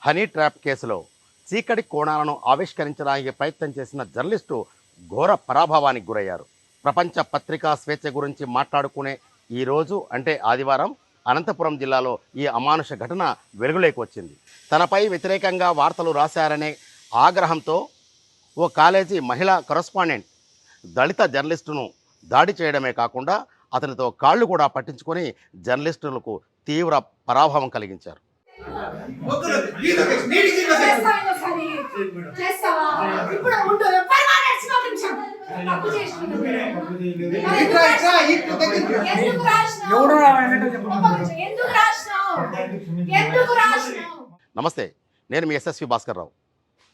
Honey trap కేసులో చీకటి కోణాలను ఆవిష్కరించడానికి ప్రయత్నం చేసిన జర్నలిస్టు ఘోర పరాభవానికి గురయ్యారు. ప్రపంచ పత్రికా స్వేచ్ఛ గురించి మాట్లాడుకునే ఈరోజు అంటే ఆదివారం అనంతపురం జిల్లాలో ఈ అమానుష ఘటన వెలుగులోకి వచ్చింది. తనపై వ్యతిరేకంగా వార్తలు రాశారనే ఆగ్రహంతో ఓ కాలేజీ మహిళా కరస్పాండెంట్ దళిత జర్నలిస్టును దాడి చేయడమే కాకుండా అతనితో కాళ్ళు కూడా పట్టించుకొని జర్నలిస్టులకు తీవ్ర పరాభవం కలిగించారు. నమస్తే, నేను మీ ఎస్ఎస్వి భాస్కర్ రావు.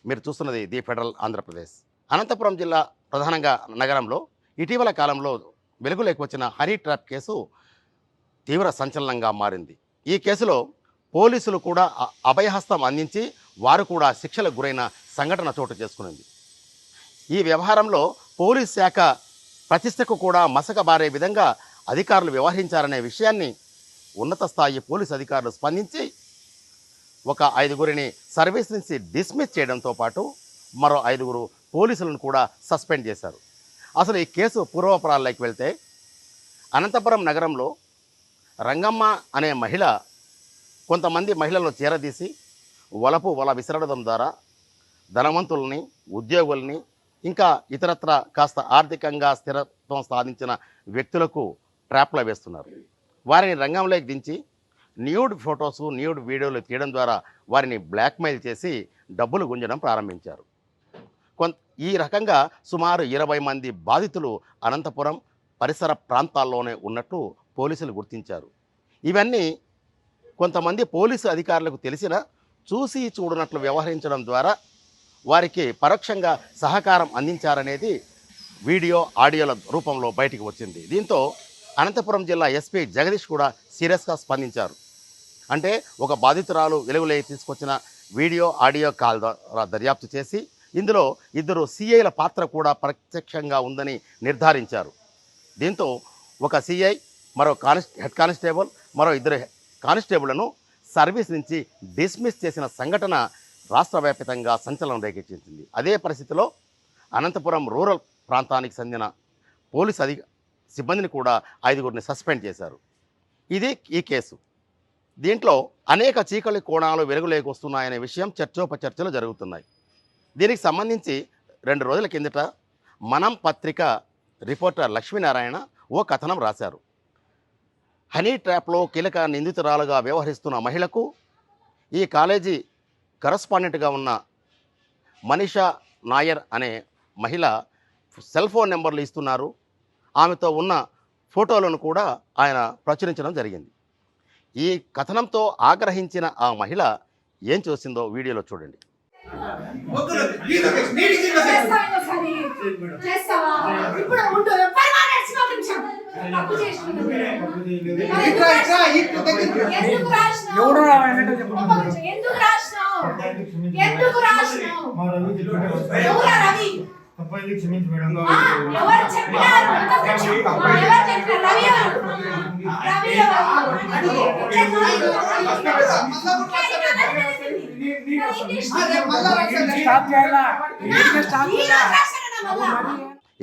మీరు చూస్తున్నది ది ఫెడరల్ ఆంధ్రప్రదేశ్. అనంతపురం జిల్లా ప్రధానంగా నగరంలో ఇటీవల కాలంలో వెలుగులోకి వచ్చిన హనీ ట్రాప్ కేసు తీవ్ర సంచలనంగా మారింది. ఈ కేసులో పోలీసులు కూడా అభయహస్తం అందించి వారు కూడా శిక్షలకు గురైన సంఘటన చోటు చేసుకునింది. ఈ వ్యవహారంలో పోలీస్ శాఖ ప్రతిష్టకు కూడా మసకబారే విధంగా అధికారులు వ్యవహరించారనే విషయాన్ని ఉన్నత స్థాయి పోలీసు అధికారులు స్పందించి ఒక 5గురిని సర్వీస్ నుంచి డిస్మిస్ చేయడంతో పాటు మరో 5గురు పోలీసులను కూడా సస్పెండ్ చేశారు. అసలు ఈ కేసు పూర్వపరాల్లోకి వెళ్తే అనంతపురం నగరంలో రంగమ్మ అనే మహిళ కొంతమంది మహిళలను చేరదీసి వల విసరడం ద్వారా ధనవంతుల్ని, ఉద్యోగుల్ని, ఇంకా ఇతరత్ర కాస్త ఆర్థికంగా స్థిరత్వం సాధించిన వ్యక్తులకు ట్రాప్లో వేస్తున్నారు. వారిని రంగంలోకి దించి న్యూడ్ ఫొటోసు, న్యూడ్ వీడియోలు తీయడం ద్వారా వారిని బ్లాక్మెయిల్ చేసి డబ్బులు గుంజడం ప్రారంభించారు. ఈ రకంగా సుమారు 20 మంది బాధితులు అనంతపురం పరిసర ప్రాంతాల్లోనే ఉన్నట్టు పోలీసులు గుర్తించారు. ఇవన్నీ కొంతమంది పోలీసు అధికారులకు తెలిసిన చూసి చూడనట్లు వ్యవహరించడం ద్వారా వారికి పరోక్షంగా సహకారం అందించారనేది వీడియో, ఆడియోల రూపంలో బయటికి వచ్చింది. దీంతో అనంతపురం జిల్లా ఎస్పీ జగదీష్ కూడా సీరియస్గా స్పందించారు. అంటే ఒక బాధితురాలు వెలుగులోకి తీసుకొచ్చిన వీడియో, ఆడియో కాల్ ద్వారా దర్యాప్తు చేసి ఇందులో 2 సిఐల పాత్ర కూడా ప్రత్యక్షంగా ఉందని నిర్ధారించారు. దీంతో ఒక సిఐ, మరో హెడ్ కానిస్టేబుల్, మరో 2 కానిస్టేబుళ్లను సర్వీస్ నుంచి డిస్మిస్ చేసిన సంఘటన రాష్ట్ర వ్యాప్తంగా సంచలనం రేకెత్తించింది. అదే పరిస్థితిలో అనంతపురం రూరల్ ప్రాంతానికి చెందిన పోలీసు సిబ్బందిని కూడా 5గురిని సస్పెండ్ చేశారు. ఇది ఈ కేసు. దీంట్లో అనేక చీకటి కోణాలు వెలుగులోకి వస్తున్నాయనే విషయం చర్చోపచర్చలు జరుగుతున్నాయి. దీనికి సంబంధించి 2 రోజుల కిందట మనం పత్రిక రిపోర్టర్ లక్ష్మీనారాయణ ఓ కథనం రాశారు. హనీ ట్రాప్లో కీలక నిందితురాలుగా వ్యవహరిస్తున్న మహిళకు ఈ కాలేజీ కరస్పాండెంట్గా ఉన్న మనీషా నాయర్ అనే మహిళ సెల్ ఫోన్ నెంబర్లు ఇస్తున్నారు. ఆమెతో ఉన్న ఫోటోలను కూడా ఆయన ప్రచురించడం జరిగింది. ఈ కథనంతో ఆగ్రహించిన ఆ మహిళ ఏం చూసిందో వీడియోలో చూడండి.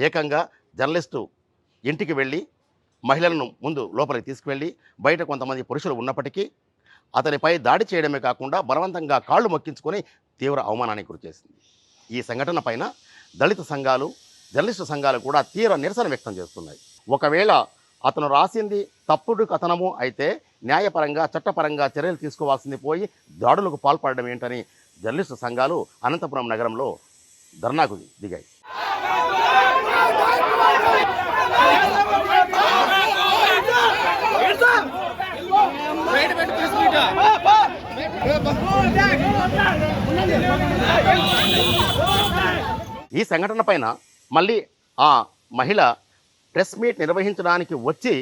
ఏకంగా జర్నలిస్టు ఇంటికి వెళ్ళి మహిళలను ముందు లోపలికి తీసుకువెళ్ళి బయట కొంతమంది పురుషులు ఉన్నప్పటికీ అతనిపై దాడి చేయడమే కాకుండా బలవంతంగా కాళ్ళు మొక్కించుకొని తీవ్ర అవమానానికి గురిచేసింది. ఈ సంఘటన పైన దళిత సంఘాలు, జర్నలిస్టు సంఘాలు కూడా తీవ్ర నిరసన వ్యక్తం చేస్తున్నాయి. ఒకవేళ అతను రాసింది తప్పుడు కథనము అయితే న్యాయపరంగా, చట్టపరంగా చర్యలు తీసుకోవాల్సింది పోయి దాడులకు పాల్పడడం ఏంటని జర్నలిస్టు సంఘాలు అనంతపురం నగరంలో ధర్నాకు దిగాయి. ఈ సంఘటన పైన మళ్ళీ ఆ మహిళ ప్రెస్ మీట్ నిర్వహించడానికి వచ్చి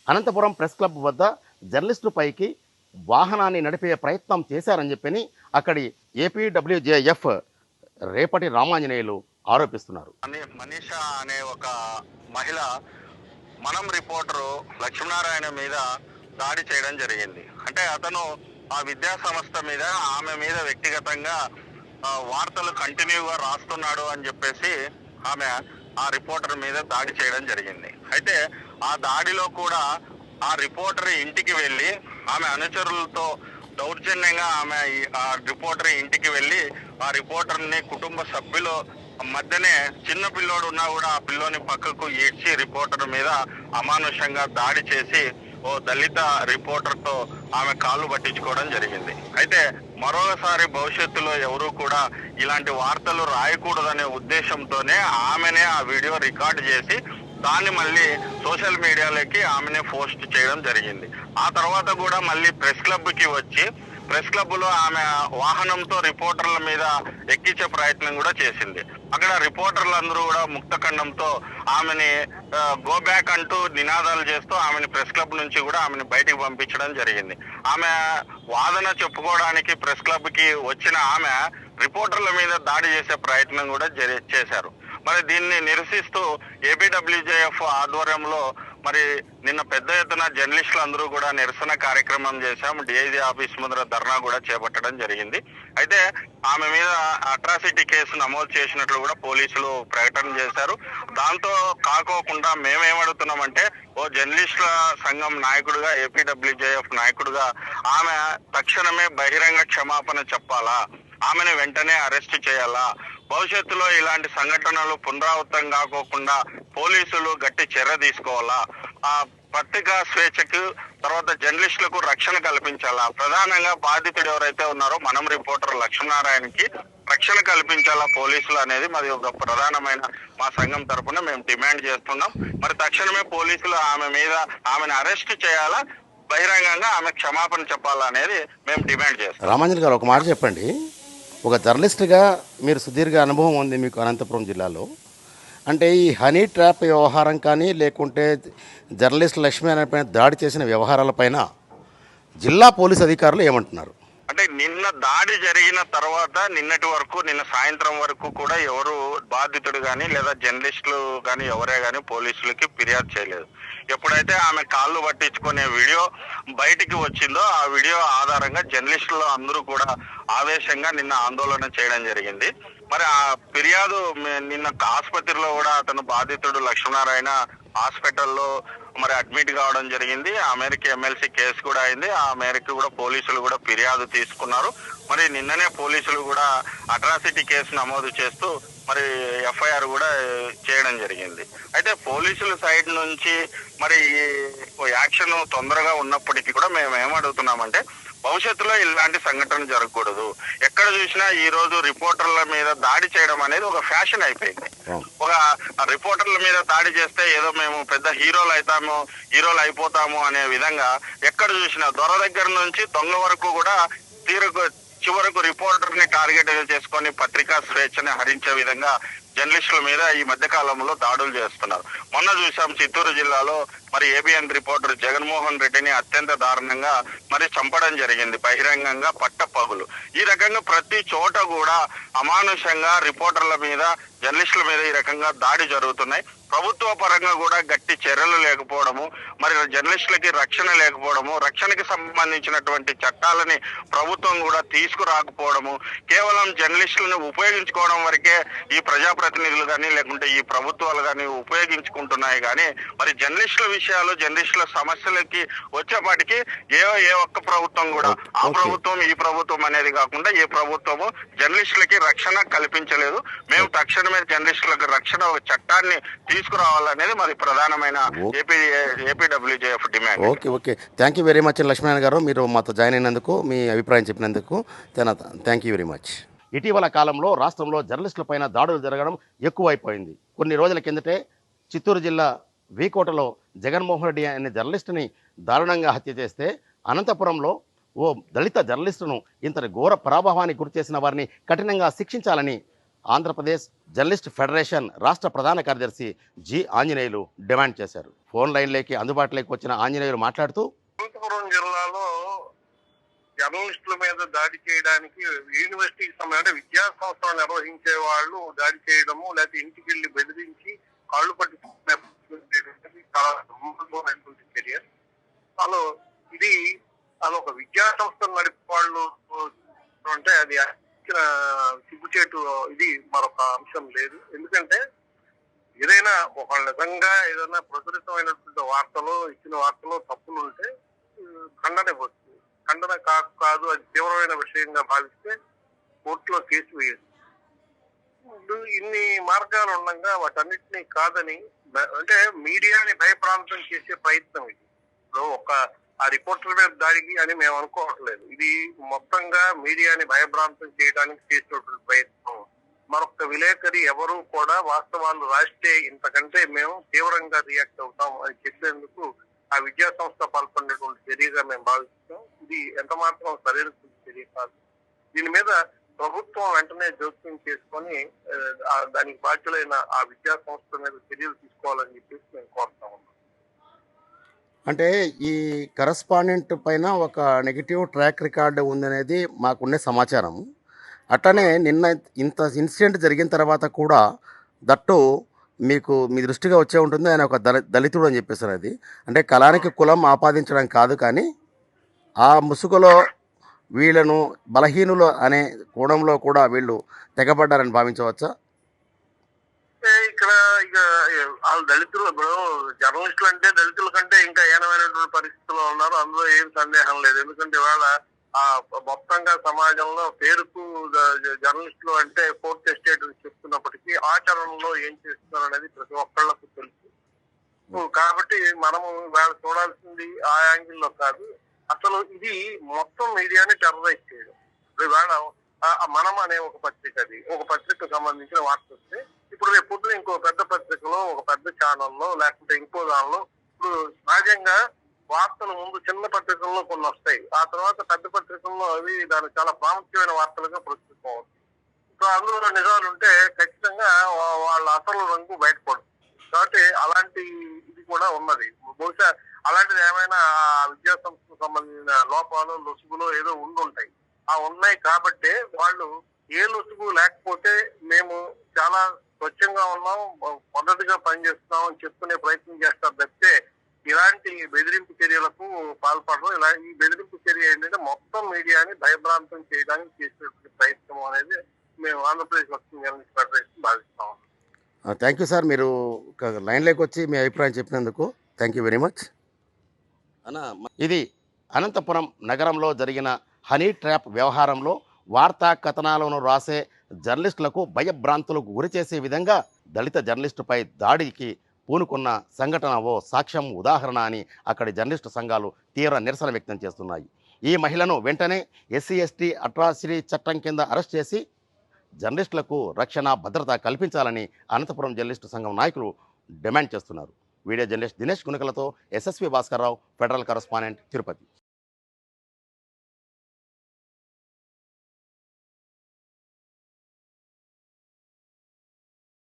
అనంతపురం ప్రెస్ క్లబ్ వద్ద జర్నలిస్టుపైకి వాహనాన్ని నడిపే ప్రయత్నం చేశారని చెప్పని అక్కడి ఏపీడబ్ల్యూజేఎఫ్ రేపటి రామాంజనేయులు ఆరోపిస్తున్నారు. మనీషా అనే ఒక మహిళ మనం రిపోర్టరు లక్ష్మీనారాయణ మీద దాడి చేయడం జరిగింది. అంటే అతను ఆ విద్యా సంస్థ మీద ఆమె మీద వ్యక్తిగతంగా వార్తలు కంటిన్యూగా రాస్తున్నాడు అని చెప్పేసి ఆమె ఆ రిపోర్టర్ మీద దాడి చేయడం జరిగింది. అయితే ఆ దాడిలో కూడా ఆ రిపోర్టర్ ఇంటికి వెళ్ళి ఆమె అనుచరులతో దౌర్జన్యంగా ఆమె ఆ రిపోర్టర్ ఇంటికి వెళ్ళి ఆ రిపోర్టర్ ని కుటుంబ సభ్యులు మధ్యనే చిన్న పిల్లోడు ఉన్నా కూడా ఆ పిల్లోని పక్కకు ఈడ్చి రిపోర్టర్ మీద అమానుషంగా దాడి చేసి ఓ దళిత రిపోర్టర్ తో ఆమె కాళ్ళు పట్టించుకోవడం జరిగింది. అయితే మరోసారి భవిష్యత్తులో ఎవరు కూడా ఇలాంటి వార్తలు రాయకూడదనే ఉద్దేశంతోనే ఆమెనే ఆ వీడియో రికార్డ్ చేసి దాన్ని మళ్ళీ సోషల్ మీడియాలోకి ఆమెనే పోస్ట్ చేయడం జరిగింది. ఆ తర్వాత కూడా మళ్ళీ ప్రెస్ క్లబ్ కి వచ్చి ప్రెస్ క్లబ్ లో ఆమె వాహనంతో రిపోర్టర్ల మీద ఎక్కించే ప్రయత్నం కూడా చేసింది. అక్కడ రిపోర్టర్లందరూ కూడా ముక్తఖండంతో ఆమెని గో బ్యాక్ అంటూ నినాదాలు చేస్తూ ఆమెని ప్రెస్ క్లబ్ నుంచి కూడా ఆమెని బయటికి పంపించడం జరిగింది. ఆమె వాదన చెప్పుకోవడానికి ప్రెస్ క్లబ్ కి వచ్చిన ఆమె రిపోర్టర్ల మీద దాడి చేసే ప్రయత్నం కూడా చేశారు. మరి దీన్ని నిరసిస్తూ ఏపీడబ్ల్యూజేఎఫ్ ఆధ్వర్యంలో మరి నిన్న పెద్ద ఎత్తున జర్నలిస్టులు అందరూ కూడా నిరసన కార్యక్రమం చేశాం. డిఐజీ ఆఫీస్ ముందర ధర్నా కూడా చేపట్టడం జరిగింది. అయితే ఆమె మీద అట్రాసిటీ కేసు నమోదు చేసినట్లు కూడా పోలీసులు ప్రకటన చేశారు. దాంతో కాకోకుండా మేమేమడుగుతున్నామంటే ఓ జర్నలిస్టుల సంఘం నాయకుడిగా, ఏపీడబ్ల్యూజేఎఫ్ నాయకుడిగా ఆమె తక్షణమే బహిరంగ క్షమాపణ చెప్పాలా, ఆమెను వెంటనే అరెస్ట్ చేయాలా, భవిష్యత్తులో ఇలాంటి సంఘటనలు పునరావృతం కాకోకుండా పోలీసులు గట్టి చర్య తీసుకోవాలా, ఆ పత్రికా స్వేచ్ఛకు తర్వాత జర్నలిస్టులకు రక్షణ కల్పించాలా, ప్రధానంగా బాధితుడు ఎవరైతే ఉన్నారో మనం రిపోర్టర్ లక్ష్మీనారాయణకి రక్షణ కల్పించాలా పోలీసులు అనేది మరి ఒక ప్రధానమైన మా సంఘం తరఫున మేము డిమాండ్ చేస్తున్నాం. మరి తక్షణమే పోలీసులు ఆమెను అరెస్ట్ చేయాలా, బహిరంగంగా ఆమె క్షమాపణ చెప్పాలా అనేది మేము డిమాండ్ చేస్తాం. రామాంజన్ గారు, ఒక మాట చెప్పండి. ఒక జర్నలిస్ట్గా మీరు సుదీర్ఘ అనుభవం ఉంది మీకు అనంతపురం జిల్లాలో. అంటే ఈ హనీ ట్రాప్ వ్యవహారం కానీ లేకుంటే జర్నలిస్ట్ లక్ష్మీ అనే దాడి చేసిన వ్యవహారాలపైన జిల్లా పోలీస్ అధికారులు ఏమంటున్నారు? అంటే నిన్న దాడి జరిగిన తర్వాత నిన్నటి వరకు, నిన్న సాయంత్రం వరకు కూడా ఎవరు బాధితుడు కానీ లేదా జర్నలిస్టులు కానీ ఎవరే కానీ పోలీసులకి ఫిర్యాదు చేయలేదు. ఎప్పుడైతే ఆమె కాళ్ళు పట్టించుకునే వీడియో బయటికి వచ్చిందో ఆ వీడియో ఆధారంగా జర్నలిస్టులు అందరూ కూడా ఆవేశంగా నిన్న ఆందోళన చేయడం జరిగింది. మరి ఆ ఫిర్యాదు నిన్న ఆసుపత్రిలో కూడా అతను బాధితుడు లక్ష్మీనారాయణ హాస్పిటల్లో మరి అడ్మిట్ కావడం జరిగింది. ఆ మేరకు ఎమ్మెల్సీ కేసు కూడా అయింది. ఆ మేరకు కూడా పోలీసులు కూడా ఫిర్యాదు తీసుకున్నారు. మరి నిన్ననే పోలీసులు కూడా అట్రాసిటీ కేసు నమోదు చేస్తూ మరి ఎఫ్ఐఆర్ కూడా చేయడం జరిగింది. అయితే పోలీసుల సైడ్ నుంచి మరి యాక్షన్ తొందరగా ఉన్నప్పటికీ కూడా మేము ఏమడుగుతున్నామంటే భవిష్యత్తులో ఇలాంటి సంఘటన జరగకూడదు. ఎక్కడ చూసినా ఈ రోజు రిపోర్టర్ల మీద దాడి చేయడం అనేది ఒక ఫ్యాషన్ అయిపోయింది. ఒక రిపోర్టర్ల మీద దాడి చేస్తే ఏదో మేము పెద్ద హీరోలు అయిపోతాము అనే విధంగా ఎక్కడ చూసినా దొర దగ్గర నుంచి దొంగ వరకు కూడా చివరకు రిపోర్టర్ ని టార్గెట్ చేసుకొని పత్రికా స్వేచ్ఛని హరించే విధంగా జర్నలిస్టుల మీద ఈ మధ్య కాలంలో దాడులు చేస్తున్నారు. మొన్న చూసాం చిత్తూరు జిల్లాలో మరి ఏబిఎన్ రిపోర్టర్ జగన్మోహన్ రెడ్డిని అత్యంత దారుణంగా మరి చంపడం జరిగింది, బహిరంగంగా పట్టపగులు. ఈ రకంగా ప్రతి చోట కూడా అమానుషంగా రిపోర్టర్ల మీద, జర్నలిస్టుల మీద ఈ రకంగా దాడి జరుగుతున్నాయి. ప్రభుత్వ పరంగా కూడా గట్టి చర్యలు లేకపోవడము, మరి జర్నలిస్టులకి రక్షణ లేకపోవడము, రక్షణకి సంబంధించినటువంటి చట్టాలని ప్రభుత్వం కూడా తీసుకురాకపోవడము, కేవలం జర్నలిస్టులను ఉపయోగించుకోవడం వరకే ఈ ప్రజాప్రతినిధులు కానీ లేకుంటే ఈ ప్రభుత్వాలు కానీ ఉపయోగించుకుంటున్నాయి. కానీ మరి జర్నలిస్టుల విషయాలు, జర్నలిస్టుల సమస్యలకి వచ్చేపాటికి ఏ ఒక్క ప్రభుత్వం కూడా ఆ ప్రభుత్వం ఈ ప్రభుత్వం అనేది కాకుండా ఏ ప్రభుత్వము జర్నలిస్టులకి రక్షణ కల్పించలేదు. మేము తక్షణమే జర్నలిస్టులకు రక్షణ ఒక చట్టాన్ని తీసుకురావాలనేది మరి ప్రధానమైన APWJF demand. Okay, thank you very much Lakshminarayana గారు, మీరు మాతో జాయిన్ అయినందుకు, మీ అభిప్రాయం చెప్పినందుకు థ్యాంక్ యూ వెరీ మచ్. ఇటీవల కాలంలో రాష్ట్రంలో జర్నలిస్టులపైన దాడులు జరగడం ఎక్కువైపోయింది. కొన్ని రోజుల కిందటే చిత్తూరు జిల్లా వీకోటలో జగన్మోహన్ రెడ్డి అనే జర్నలిస్టుని దారుణంగా హత్య చేస్తే, అనంతపురంలో ఓ దళిత జర్నలిస్టును ఇంతటి ఘోర పరాభవానికి గురి చేసిన వారిని కఠినంగా శిక్షించాలని ఆంధ్రప్రదేశ్ జర్నలిస్ట్ ఫెడరేషన్ రాష్ట్ర ప్రధాన కార్యదర్శి జి ఆంజనేయులు డిమాండ్ చేశారు. ఫోన్ లైన్లోకి అందుబాటులోకి వచ్చిన ఆంజనేయులు మాట్లాడుతూ, అనంతపురం జిల్లాలో జర్నలిస్టుల మీద దాడి చేయడానికి యూనివర్సిటీకి సంబంధించిన విద్యా సంస్థలు నిర్వహించే వాళ్ళు దాడి చేయడము, లేకపోతే ఇంటికి వెళ్ళి బెదిరించి కాళ్ళు పట్టుకునే చాలా చర్య. వాళ్ళు ఇది అది ఒక విద్యా సంస్థ నడిపే వాళ్ళు అంటే అది ఇచ్చిన సిగ్గుచేటు ఇది మరొక అంశం లేదు. ఎందుకంటే ఏదైనా ఒకళ్ళు నిజంగా ఏదైనా ప్రచురితమైనటువంటి వార్తలో ఇచ్చిన వార్తలో తప్పులు ఉంటే ఖండన ఇవ్వచ్చు. ఖండన కాదు అది తీవ్రమైన విషయంగా భావిస్తే కోర్టులో కేసు వేయచ్చు. ఇన్ని మార్గాలు ఉండగా వాటన్నిటినీ కాదని అంటే మీడియాని భయప్రాంతం చేసే ప్రయత్నం ఇది. ఇప్పుడు ఆ రిపోర్టర్ మీద దాడికి అని మేము అనుకోవట్లేదు. ఇది మొత్తంగా మీడియాని భయభ్రాంతం చేయడానికి చేసినటువంటి ప్రయత్నం. మరొక విలేకరి ఎవరు కూడా వాస్తవాలు రాస్తే ఇంతకంటే మేము తీవ్రంగా రియాక్ట్ అవుతాం అని చెప్పేందుకు ఆ విద్యా సంస్థ పాల్పడినటువంటి చర్యగా మేము భావిస్తాం. ఇది ఎంత మాత్రం సరైన చర్య కాదు. దీని మీద ప్రభుత్వం వెంటనే జోక్యం చేసుకొని దానికి బాధ్యులైన ఆ విద్యా సంస్థ మీద చర్యలు తీసుకోవాలని చెప్పేసి మేము కోరుతా ఉన్నాం. అంటే ఈ కరస్పాండెంట్ పైన ఒక నెగిటివ్ ట్రాక్ రికార్డు ఉందనేది మాకున్నే సమాచారం. అట్లనే నిన్న ఇంత ఇన్సిడెంట్ జరిగిన తర్వాత కూడా దట్టు మీకు మీ దృష్టిగా వచ్చే ఉంటుంది, ఆయన ఒక దళితుడు అని చెప్పేసారు. అది అంటే కళానికి కులం ఆపాదించడం కాదు, కానీ ఆ ముసుగులో వీళ్ళను బలహీనులు అనే కోణంలో కూడా వీళ్ళు తెగబడ్డారని భావించవచ్చా? ఇక్కడ ఇక వాళ్ళు దళితులు, ఇప్పుడు జర్నలిస్టులు అంటే దళితుల కంటే ఇంకా హీనమైనటువంటి పరిస్థితుల్లో ఉన్నారు. అందులో ఏం సందేహం లేదు. ఎందుకంటే వాళ్ళ ఆ మొత్తంగా సమాజంలో పేరుకు జర్నలిస్టులు అంటే ఫోర్త్ ఎస్టేట్ చెప్తున్నప్పటికీ ఆచరణలో ఏం చేస్తున్నారు అనేది ప్రతి ఒక్కళ్ళకు తెలుసు. కాబట్టి మనము వాళ్ళు చూడాల్సింది ఆ యాంగిల్లో కాదు, అసలు ఇది మొత్తం మీడియాని టెర్రరైజ్ చేయడం. ఇవాళ మనం అనే ఒక పత్రిక, అది ఒక పత్రికకు సంబంధించిన వార్త వస్తే ఇప్పుడు రేపు పొద్దున ఇంకో పెద్ద పత్రికలో ఒక పెద్ద ఛానల్లో లేకపోతే ఇంకో దానిలో ఇప్పుడు సహజంగా వార్తలు ముందు చిన్న పత్రికల్లో కొన్ని వస్తాయి, ఆ తర్వాత పెద్ద పత్రికల్లో అవి దానికి చాలా ప్రాముఖ్యమైన వార్తలుగా ప్రస్తుతం అవుతాయి. ఇప్పుడు అందులో నిజాలు ఉంటే ఖచ్చితంగా వాళ్ళ అసలు రంగు బయటపడు. కాబట్టి అలాంటి ఇది కూడా ఉన్నది. బహుశా అలాంటిది ఏమైనా విద్యా సంస్థకు సంబంధించిన లోపాలు లొసుగులు ఏదో ఉండుంటాయి. ఆ ఉన్నాయి కాబట్టే వాళ్ళు ఏ లొసుగు లేకపోతే మేము చాలా స్వచ్ఛంగా ఉన్నాం, పద్ధతిగా పనిచేస్తున్నాం అని చెప్పుకునే ప్రయత్నం చేస్తారు తప్పితే ఇలాంటి బెదిరింపు చర్యలకు పాల్పడడం. ఇలా ఈ బెదిరింపు చర్య ఏంటంటే మొత్తం మీడియాని భయభ్రాంతం చేయడానికి చేసినటువంటి ప్రయత్నం అనేది మేము ఆంధ్రప్రదేశ్ వర్కింగ్ జర్నలిస్ట్ ఫెడరేషన్ భావిస్తాం. థ్యాంక్ యూ సార్, మీరు లైన్లోకి వచ్చి మీ అభిప్రాయం చెప్పినందుకు థ్యాంక్ యూ వెరీ మచ్. ఇది అనంతపురం నగరంలో జరిగిన హనీ ట్రాప్ వ్యవహారంలో వార్తా కథనాలను రాసే జర్నలిస్టులకు భయభ్రాంతులకు గురి చేసే విధంగా దళిత జర్నలిస్టుపై దాడికి పూనుకున్న సంఘటన ఓ సాక్ష్యం ఉదాహరణ అని అక్కడి జర్నలిస్టు సంఘాలు తీవ్ర నిరసన వ్యక్తం చేస్తున్నాయి. ఈ మహిళను వెంటనే ఎస్సీ/ఎస్టీ అట్రాసిటీ చట్టం కింద అరెస్ట్ చేసి జర్నలిస్టులకు రక్షణ భద్రత కల్పించాలని అనంతపురం జర్నలిస్టు సంఘం నాయకులు డిమాండ్ చేస్తున్నారు. వీడియో జర్నలిస్ట్ దినేష్ కునికలతో SSV Bhaskar Rao, federal correspondent, Tirupati.